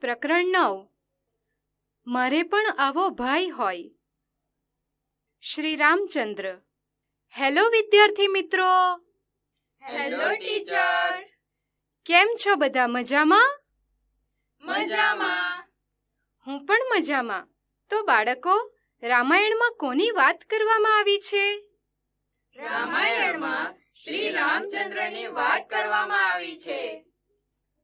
પ્રકરણ 9 મારે પણ આવો ભાઈ હોય. શ્રી રામચંદ્ર. હેલો વિદ્યાર્થી મિત્રો. Hello teacher. કેમ છો બધા? મજામાં? મજામાં. હું પણ મજામાં. તો બાળકો, રામાયણમાં કોની વાત કરવામાં આવી છે? રામાયણમાં શ્રી રામચંદ્રની વાત કરવામાં આવી છે.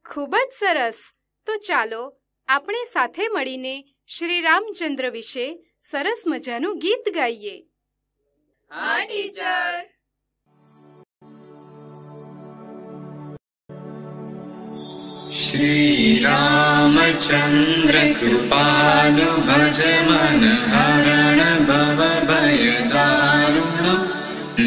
ખૂબ જ સરસ. તો ચાલો આપણે સાથે મળીને શ્રી રામચંદ્ર વિશે સરસ મજાનું ગીત ગાઈએ. હા ટીચર. श्री रामचंद्र कृपालु भज मन हरण भव भय दारुण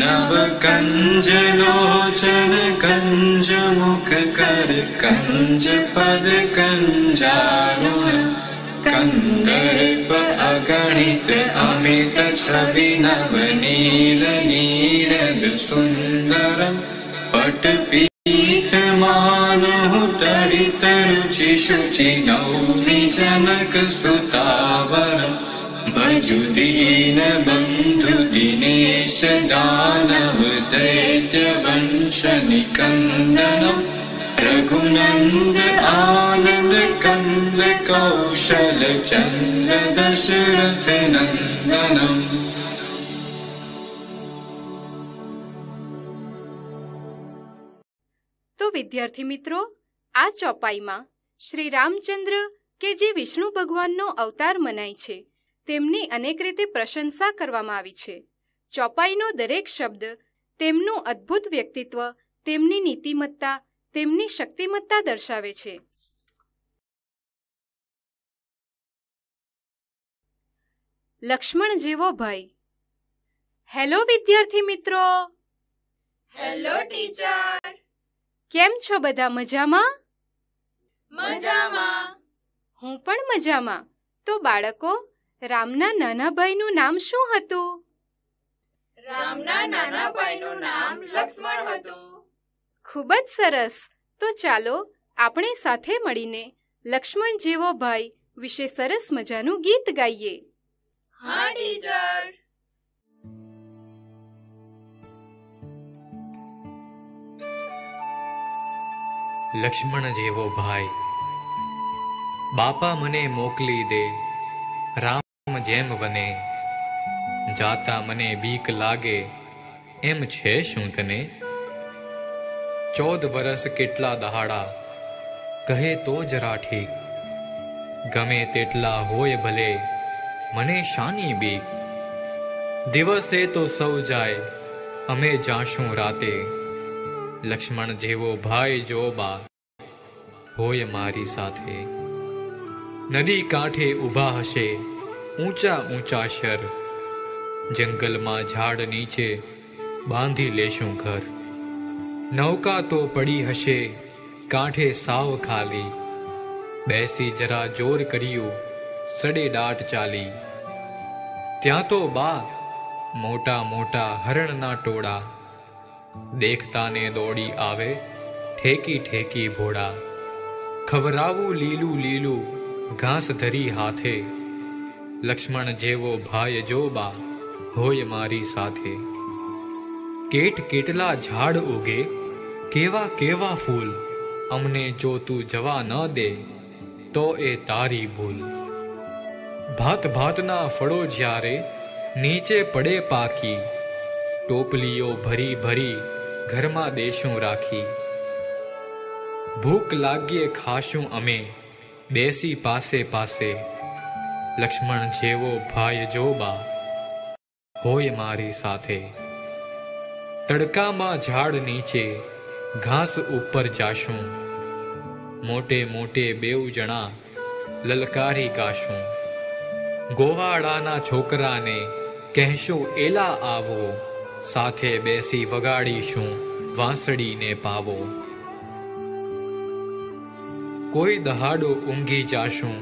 नव कंज लोचन कंज मुख कर कंज पद कंजारुण कंदर्प अगणित अमित छवि नव नील नीरद सुंदरम पट मानहु तडित रुचि शुचि नौमि जनक सुतावरं भजु दीन बंधु दिनेश दानव दैत्य वंश निकंदनम रघुनंद आनंद कंद कौशल चंद दशरथ नंदनम. તો વિદ્યાર્થી મિત્રો, આ ચોપાઈમાં શ્રી રામચંદ્ર કે જે વિષ્ણુ ભગવાનનો અવતાર મનાય છે, તેમની અનેક રીતે પ્રશંસા કરવામાં આવી છે. ચોપાઈનો દરેક શબ્દ તેમનું અદ્ભુત વ્યક્તિત્વ, તેમની નીતિમત્તા, તેમની શક્તિમત્તા દર્શાવે છે. લક્ષ્મણ જેવો ભાઈ. હેલો વિદ્યાર્થી મિત્રો. Hello teacher. કેમ છો બધા? મજામાં? મજામાં. હું પણ મજામાં. તો બાળકો, રામના નાના ભાઈનું નામ શું હતું? રામના નાના ભાઈનું નામ લક્ષ્મણ હતું. ખૂબ જ સરસ. તો ચાલો આપણે સાથે મળીને લક્ષ્મણ જેવો ભાઈ વિશે સરસ મજાનું ગીત ગાઈએ. હા ટીચર. લક્ષ્મણ જેવો ભાઈ, બાપા મને મોકલી દે, રામ જેમ વને, જાતા મને બીક લાગે, એમ છે શું તને? 14 વરસ કેટલા દહાડા, કહે તો જરા ઠીક, ગમે તેટલા હોય ભલે, મને શાની બીક? દિવસે તો સૌ જાય, અમે જાશું રાતે, લક્ષ્મણ જેવો ભાઈ જો બા હોય મારી સાથે. નદી કાંઠે ઊભા હશે ઊંચા ઊંચા શર, જંગલમાં ઝાડ નીચે બાંધી લેશું ઘર. નૌકા તો પડી હશે કાંઠે સાવ ખાલી, બેસી જરા જોર કર્યું સડે દાટ ચાલી. ત્યાં તો બા મોટા મોટા હરણના ટોળા, દેખતાને દોડી આવે ઠેકી ઠેકી ભોળા. ખવરાવું લીલું લીલું ઘાસ ધરી હાથે, લક્ષ્મણ જેવો ભાઈ જો બા હોય મારી સાથે. કેટ કેટલા ઝાડ ઉગે, કેવા કેવા ફૂલ, અમને જો તું જવા ન દે તો એ તારી ભૂલ. ભાત ભાતના ફળો જ્યારે નીચે પડે પાકી, ટોપલીઓ ભરી ભરી ઘરમાં દેશું રાખી. ભૂખ લાગીએ ખાશું અમે બેસી પાસે પાસે, લક્ષ્મણ જેવો ભાઈ જો બા હોય મારી સાથે. તડકામાં ઝાડ નીચે ઘાસ ઉપર જાશું, મોટે મોટે બેઉ જણા લલકારી ગાશું. ગોવાળાના છોકરાને કહેશું એલા આવો, સાથે બેસી વગાડીશું વાંસળીને પાવો. કોઈ દહાડો ઊંઘી જાશું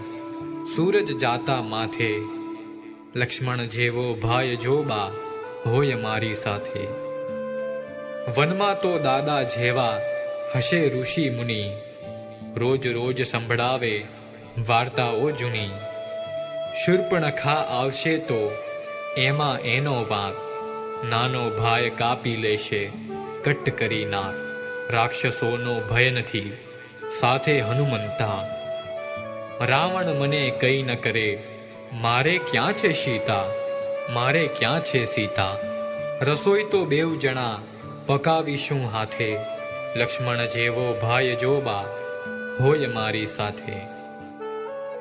સૂરજ જાતા માથે, લક્ષ્મણ જેવો ભાઈ જો બા હોય મારી સાથે. વનમાં તો દાદા જેવા હશે ઋષિ મુનિ, રોજ રોજ સંભળાવે વાર્તાઓ જૂની. શૂર્પણખા આવશે તો એમાં એનો વાંક, નાનો ભાઈ કાપી લેશે કટ કરી નાક. રાક્ષસોનો ભય નથી, સાથે હનુમંતા. રાવણ મને કઈ ન કરે, મારે ક્યાં છે સીતા, મારે ક્યાં છે સીતા. રસોઈ તો બેવ જણા પકાવીશું હાથે, લક્ષ્મણ જેવો ભાઈ જો બા હોય મારી સાથે.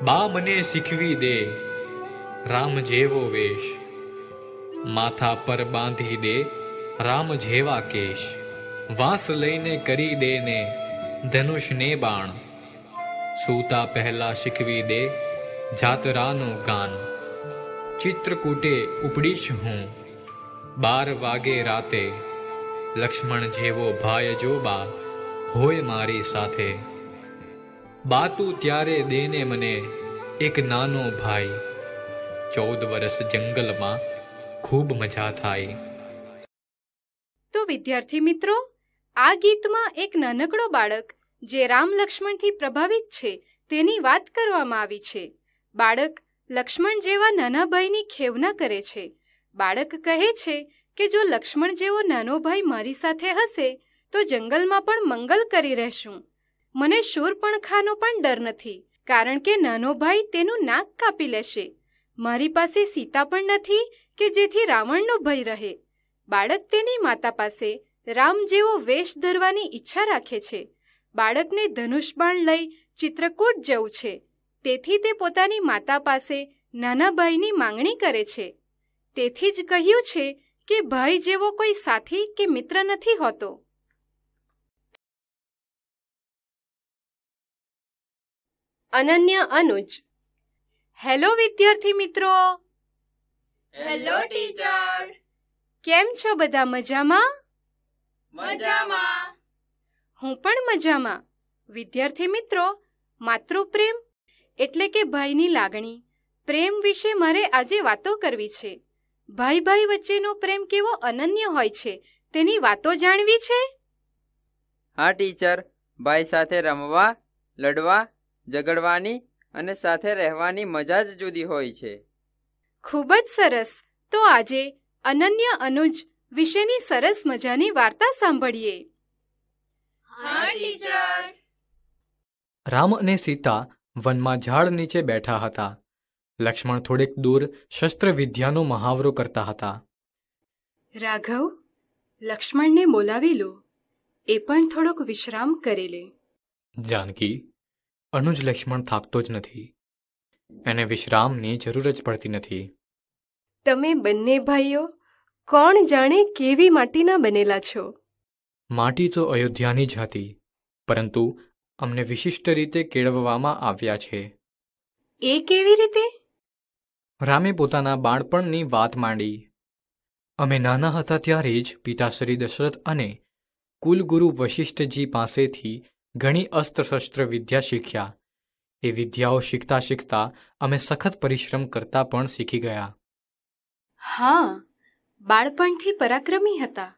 બા મને શીખવી દે રામ જેવો વેશ, માથા પર બાંધી દે રામ જેવા કેશ. વાંસ લઈને કરી દે ને ધનુષને બાણ, સૂતા પહેલા શીખવી દે જાતરાનું ગાન. ચિત્રકૂટે ઉપડીશ હું 12 વાગે રાતે, લક્ષ્મણ જેવો ભાઈ જો બા હોય મારી સાથે. બા તું ત્યારે દેને મને એક નાનો ભાઈ, 14 વર્ષ જંગલમાં ખૂબ મજા થાય. તો વિદ્યાર્થી મિત્રો, આ ગીતમાં એક નાનકડો બાળક જે રામ લક્ષ્મણથી પ્રભાવિત છે તેની વાત કરવામાં આવી છે. બાળક લક્ષ્મણ જેવા નાના ભાઈની ખેવના કરે છે. બાળક કહે છે કે જો લક્ષ્મણ જેવો નાનો ભાઈ મારી સાથે હશે તો જંગલમાં પણ મંગલ કરી રહેશું. મને શૂર્પણખાનો પણ ડર નથી, કારણ કે નાનો ભાઈ તેનું નાક કાપી લેશે. મારી પાસે સીતા પણ નથી કે જેથી રાવણનો ભય રહે. બાળક તેની માતા પાસે રામ જેવો વેશ ધરવાની ઈચ્છા રાખે છે. બાળકને ધનુષબાણ લઈ ચિત્રકૂટ જવું છે, તેથી તે પોતાની માતા પાસે નાના ભાઈની માંગણી કરે છે. તેથી જ કહ્યું છે કે ભાઈ જેવો કોઈ સાથી કે મિત્ર નથી હોતો. અનન્ય અનુજ. હેલો વિદ્યાર્થી મિત્રો, હેલો ટીચર. કેમ છો બધા? મજામાં? મજામાં. હું પણ મજામાં. વિદ્યાર્થી મિત્રો, માતૃપ્રેમ એટલે કે ભાઈની લાગણી, પ્રેમ વિશે મારે આજે વાતો કરવી છે. ભાઈ ભાઈ વચ્ચેનો પ્રેમ કેવો અનન્ય હોય છે તેની વાતો જાણવી છે. હા ટીચર, ભાઈ સાથે રમવા, લડવા, ઝઘડવાની અને સાથે રહેવાની મજા જ જુદી હોય છે. ખૂબ જ સરસ. તો આજે અનન્ય અનુજ વિશેની સરસ મજાની વાર્તા સાંભળીએ. હા ટીચર. રામ અને સીતા વનમાં ઝાડ નીચે બેઠા હતા. લક્ષ્મણ થોડેક દૂર શસ્ત્ર વિદ્યાનો મહાવરો કરતા હતા. રાઘવ, લક્ષ્મણને બોલાવી લો, એ પણ થોડોક વિશ્રામ કરી લે. જાનકી, અનુજ લક્ષ્મણ થાકતો જ નથી, એને વિશ્રામની જરૂર જ પડતી નથી. તમે બંને ભાઈઓ કોણ જાણે કેવી માટીના બનેલા છો. માટી તો અયોધ્યાની જ હતી, પરંતુ અમને વિશિષ્ટ રીતે કેળવવામાં આવ્યા છે. એ કેવી રીતે? રામે પોતાના બાળપણની વાત માંડી. અમે નાના હતા ત્યારે જ પિતાશ્રી દશરથ અને કુલગુરુ વશિષ્ઠજી પાસેથી ઘણી અસ્ત્ર-શસ્ત્ર વિદ્યા શીખ્યા. એ વિદ્યાઓ શીખતા શીખતા અમે સખત પરિશ્રમ કરતા પણ શીખી ગયા. હા, બાળપણથી પરાક્રમી હતા,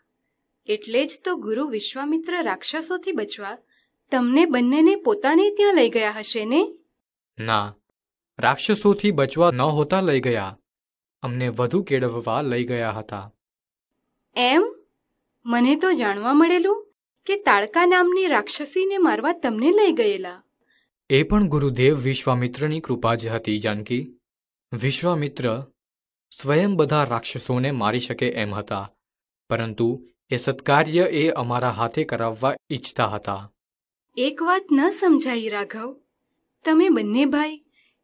એટલે જ તો ગુરુ વિશ્વામિત્ર રાક્ષસોથી બચવા તમને બંનેને પોતાને ત્યાં લઈ ગયા હશે ને? ના, રાક્ષસોથી બચવા નહોતા લઈ ગયા, અમને વધુ કેળવવા લઈ ગયા હતા. એમ? મને તો જાણવા મળેલું કે તાડકા નામની રાક્ષસીને મારવા તમને લઈ ગયેલા. એ પણ ગુરુદેવ વિશ્વામિત્રની કૃપા જ હતી જાનકી. વિશ્વામિત્ર સ્વયં બધા રાક્ષસોને મારી શકે એમ હતા, પરંતુ એ સત્કાર્ય એ અમારા હાથે કરાવવા ઈચ્છતા હતા. એક વાત ન સમજાઈ રાઘવ. તમે બંને ભાઈ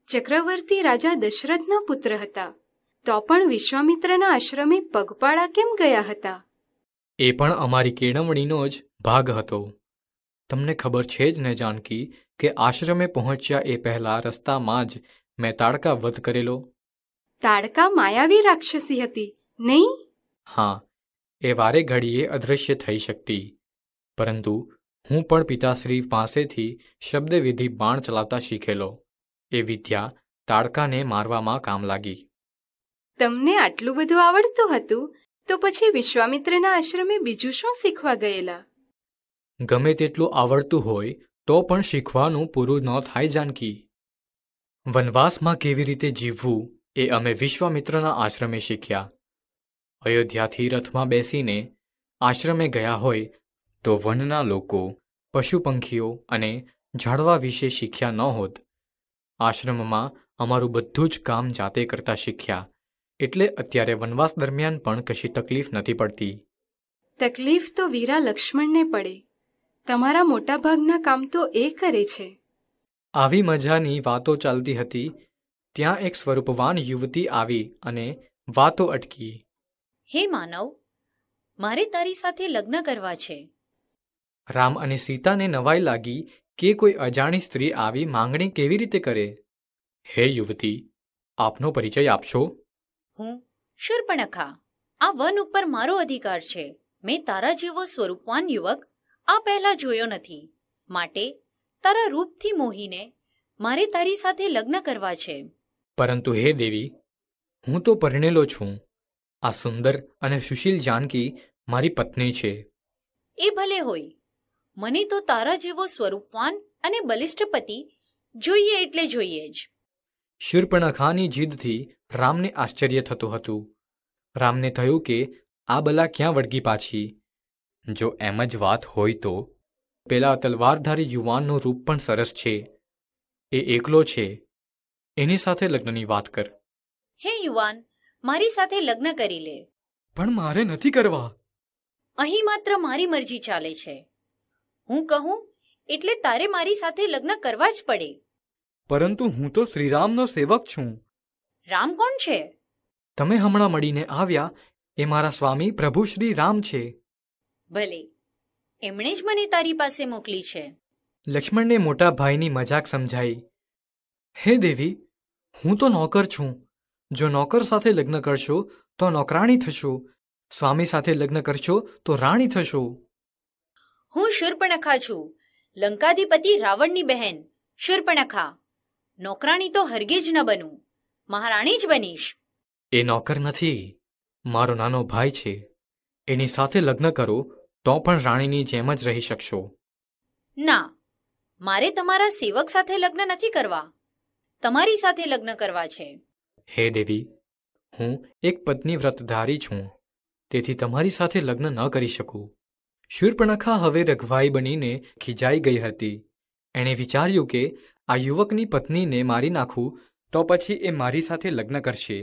ચક્રવર્તી રાજા દશરથના પુત્ર હતા, તો પણ વિશ્વામિત્રના આશ્રમે પગપાળા કેમ ગયા હતા? એ પણ અમારી કેળવણીનો જ ભાગ હતો. તમને ખબર છે જ ને જાનકી કે આશ્રમે પહોંચ્યા એ પહેલા રસ્તામાં જ મેં તાડકા વધ કરેલો. તાડકા માયાવી રાક્ષસી હતી, નહીં? હા, એ વારે ઘડીએ અદૃશ્ય થઈ શકતી, પરંતુ હું પણ પિતાશ્રી પાસેથી શબ્દવિધિ બાણ ચલાવતા શીખેલો. એ વિદ્યા તાડકાને મારવામાં કામ લાગી. તમને આટલું બધું આવડતું હતું તો પછી વિશ્વામિત્રના આશ્રમે બીજું શું શીખવા ગયેલા? ગમે તેટલું આવડતું હોય તો પણ શીખવાનું પૂરું ન થાય જાનકી. વનવાસમાં કેવી રીતે જીવવું એ અમે વિશ્વામિત્રના આશ્રમે શીખ્યા. અયોધ્યાથી રથમાં બેસીને આશ્રમે ગયા હોય તો વનના લોકો પશુ પંખીઓ અને ઝાડવા વિશે શીખ્યા ન હોત. આશ્રમમાં અમારું બધું જ કામ જાતે કરતા શીખ્યા, એટલે અત્યારે વનવાસ દરમિયાન પણ કશી તકલીફ નથી પડતી. તકલીફ તો વીરા લક્ષ્મણને પડે. તમારા મોટાભાગના કામ તો એ કરે છે. આવી મજાની વાતો ચાલતી હતી ત્યાં એક સ્વરૂપવાન યુવતી આવી અને વાતો અટકી. હે માનવ, મારે તારી સાથે લગ્ન કરવા છે. રામ અને સીતાને નવાઈ લાગી કે કોઈ અજાણી સ્ત્રી આવી માંગણી કેવી રીતે કરે. હે યુવતી, આપનો પરિચય આપશો? હું શૂર્પણખા. આ વન ઉપર મારો અધિકાર છે. મેં તારા જેવો સ્વરૂપવાન યુવક આ પહેલા જોયો નથી, માટે તારા રૂપથી મોહીને મારે તારી સાથે લગ્ન કરવા છે. પરંતુ હે દેવી, હું તો પરણેલો છું. આ સુંદર અને સુશીલ જાનકી મારી પત્ની છે. એ ભલે હોય, મને તો તારા જેવો સ્વરૂપવાન અને બલિષ્ઠ પતિ જોઈએ એટલે જોઈએ જ. શૂર્પણખાની જીદથી રામને આશ્ચર્ય થતું હતું. રામને થયું કે આ બલા ક્યાં વળગી પાછી. જો એમ જ વાત હોય તો પેલા તલવારધારી યુવાનનું રૂપ પણ સરસ છે. એ એકલો છે, એની સાથે લગ્નની વાત કર. હે યુવાન, મારી સાથે લગ્ન કરી લે. પણ મારે નથી કરવા. અહીં માત્ર મારી મરજી ચાલે છે. હું કહું એટલે તારે મારી સાથે લગ્ન કરવા જ પડે. પરંતુ હું તો શ્રીરામનો સેવક છું. રામ કોણ છે? તમે હમણાં મળીને આવ્યા એ મારા સ્વામી પ્રભુ શ્રી રામ છે. ભલે, એમણે જ મને તારી પાસે મોકલી છે. લક્ષ્મણને મોટા ભાઈની મજાક સમજાઈ. હે દેવી, હું તો નોકર છું. જો નોકર સાથે લગ્ન કરશો તો નોકરાણી થશો. સ્વામી સાથે લગ્ન કરશો તો રાણી થશો. હું શૂર્પણખા છું, લંકાધિપતિ રાવણની બહેન શૂર્પણખા. નોકરાણી તો હરગીજ ન બનું, મહારાણી જ બનીશ. એ નોકર નથી, મારો નાનો ભાઈ છે. એની સાથે લગ્ન કરો તો પણ રાણીની જેમ જ રહી શકશો. ના, મારે તમારા સેવક સાથે લગ્ન નથી કરવા, તમારી સાથે લગ્ન કરવા છે. હે દેવી, હું એક પત્ની વ્રતધારી છું, તેથી તમારી સાથે લગ્ન ન કરી શકું. શૂર્પણખા હવે રઘવાઈ બનીને ખીજાઈ ગઈ હતી. એણે વિચાર્યું કે આ યુવકની પત્નીને મારી નાખું તો પછી એ મારી સાથે લગ્ન કરશે.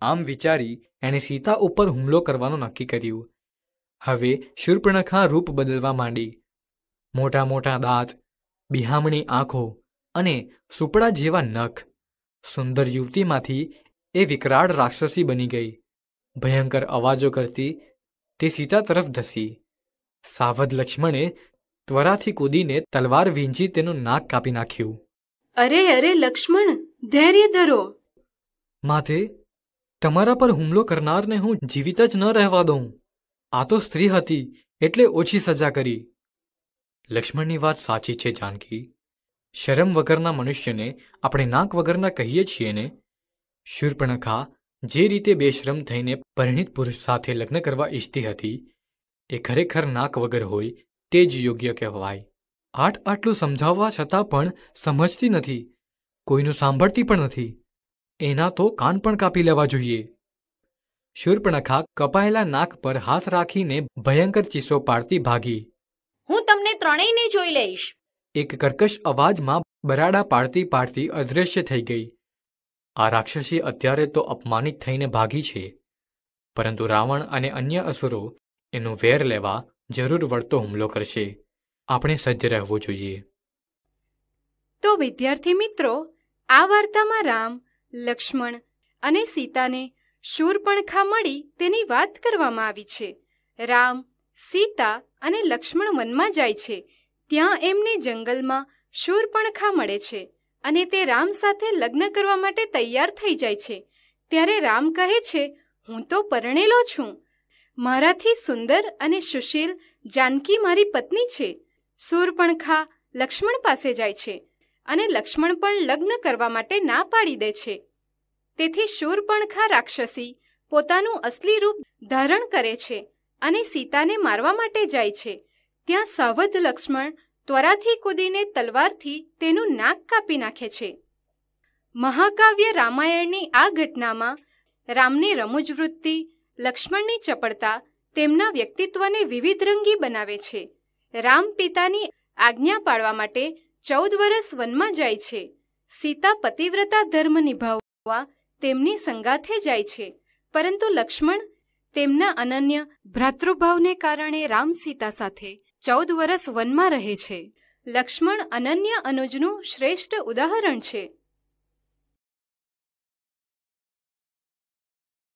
આમ વિચારી એણે સીતા ઉપર હુમલો કરવાનું નક્કી કર્યું. હવે શૂર્પણખા રૂપ બદલવા માંડી. મોટા મોટા દાંત, બિહામણી આંખો અને સુપડા જેવા નખ. સુંદર યુવતીમાંથી એ વિકરાળ રાક્ષસી બની ગઈ. ભયંકર અવાજો કરતી તે સીતા તરફ ધસી. સાવધ લક્ષ્મણે ત્વરાથી કૂદીને તલવાર વીંચી તેનું નાક કાપી નાખ્યું. અરે અરે લક્ષ્મણ, ધૈર્ય ધરો. માથે, તમારા પર હુમલો કરનારને હું જીવિત જ ન રહેવા દઉં. આ તો સ્ત્રી હતી એટલે ઓછી સજા કરી. લક્ષ્મણની વાત સાચી છે જાનકી. શરમ વગરના મનુષ્યને આપણે નાક વગરના કહીએ છીએ ને. શૂર્પણખા જે રીતે બેશરમ થઈને પરિણીત પુરુષ સાથે લગ્ન કરવા ઈચ્છતી હતી એ ખરેખર નાક વગર હોય તે જ યોગ્ય કહેવાય. આટલું સમજાવવા છતાં પણ સમજતી નથી, કોઈનું સાંભળતી પણ નથી. એના તો કાન પણ કાપી લેવા જોઈએ. શૂર્પણખા કપાયેલા નાક પર હાથ રાખીને ભયંકર ચીસો પાડતી ભાગી. હું તમને ત્રણેયને જોઈ લઈશ. એક કર્કશ અવાજમાં બરાડા પાડતી પાડતી અદૃશ્ય થઈ ગઈ. આ રાક્ષસી અત્યારે તો અપમાનિત થઈને ભાગી છે, પરંતુ રાવણ અને અન્ય અસુરો એનું વેર લેવા જરૂર વળતો હુમલો કરશે. આપણે સજ્જ રહેવું જોઈએ. તો વિદ્યાર્થી મિત્રો, આ વાર્તામાં રામ, લક્ષ્મણ અને સીતાને શૂર્પણખા મળી તેની વાત કરવામાં આવી છે. રામ, સીતા અને લક્ષ્મણ વનમાં જાય છે. ત્યાં એમને જંગલમાં શૂર્પણખા મળે છે અને તે રામ સાથે લગ્ન કરવા માટે તૈયાર થઈ જાય છે. ત્યારે રામ કહે છે, હું તો પરણેલો છું. મારાથી સુંદર અને સુશીલ જાનકી મારી પત્ની છે. શૂર્પણખા લક્ષ્મણ પાસે જાય છે અને લક્ષ્મણ પણ લગ્ન કરવા માટે ના પાડી દે છે. તેથી શૂર્પણખા રાક્ષસી પોતાનું અસલી રૂપ ધારણ કરે છે અને સીતાને મારવા માટે જાય છે. ત્યાં સાવધ લક્ષ્મણ ત્વરાથી કૂદીને તલવારથી તેનું નાક કાપી નાખે છે. મહાકાવ્ય રામાયણની આ ઘટનામાં રામની રમૂજ વૃત્તિ, લક્ષ્મણની ચપળતા તેમના વ્યક્તિત્વને વિવિધરંગી બનાવે છે. રામ પિતાની આજ્ઞા પાળવા માટે 14 વર્ષ વનમાં જાય છે. સીતા પતિવ્રતા ધર્મ નિભાવવા તેમની સંગાથે જાય છે, પરંતુ લક્ષ્મણ તેમના અનન્ય ભ્રાતૃભાવને કારણે રામ સીતા સાથે 14 વર્ષ વનમાં રહે છે. લક્ષ્મણ અનન્ય અનુજનું શ્રેષ્ઠ ઉદાહરણ છે.